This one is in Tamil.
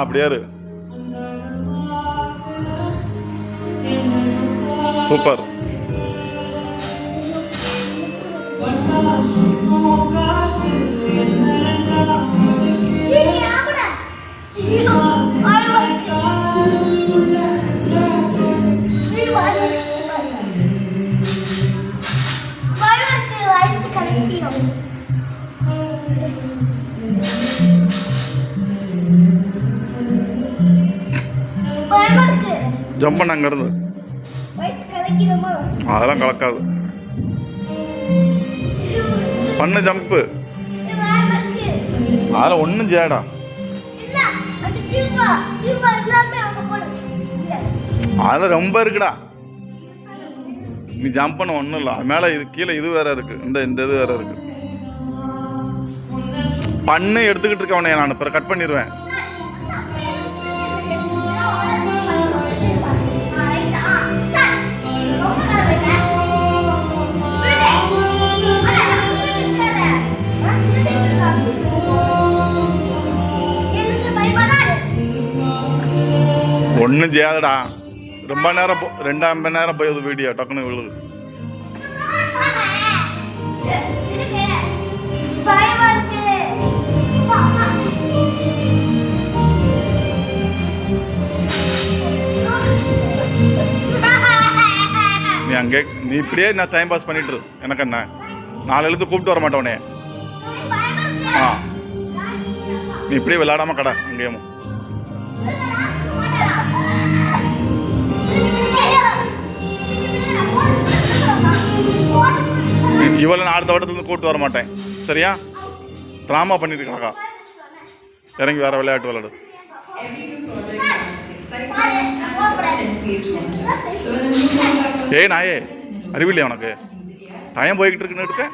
அப்படியே சூப்பர். ஜம்ப் பண்ண அங்க இருந்து அதெல்லாம் கலக்காது. பண்ணு ஜம்ப்பு, அதெல்லாம் ஒன்றும் செய்யாடா. அதெல்லாம் ரொம்ப இருக்குடா. நீ ஜம்ப் பண்ண ஒன்றும் இல்லை. அது மேலே இது கீழே இது வேற இருக்கு. இந்த இது வேற இருக்கு. பண்ணு எடுத்துக்கிட்டு இருக்க உடனே நான் இப்போ கட் பண்ணிடுவேன். ஒன்றும் செய்யாதடா. ரொம்ப நேரம் 2 மணி நேரம் போய் வீடியோ டக்குன்னு விழுது. நீ அங்கே நீ இப்படியே நான் டைம் பாஸ் பண்ணிட்டு இரு. எனக்கு என்ன, நாளையிலேருந்து கூப்பிட்டு வர மாட்டேன் உடனே. நீ இப்படியே விளையாடாம கடை அங்கேயும். இவளை நான் அடுத்த வட்டத்துலேருந்து கூப்பிட்டு வர மாட்டேன். சரியா? ட்ராமா பண்ணிட்டு இருக்காக்கா. இறங்கி வேற விளையாட்டு விளையாடு. ஏய் நாயே, அறிவில்லையா உனக்கு? டைம் போய்கிட்டு இருக்குன்னு இருக்க.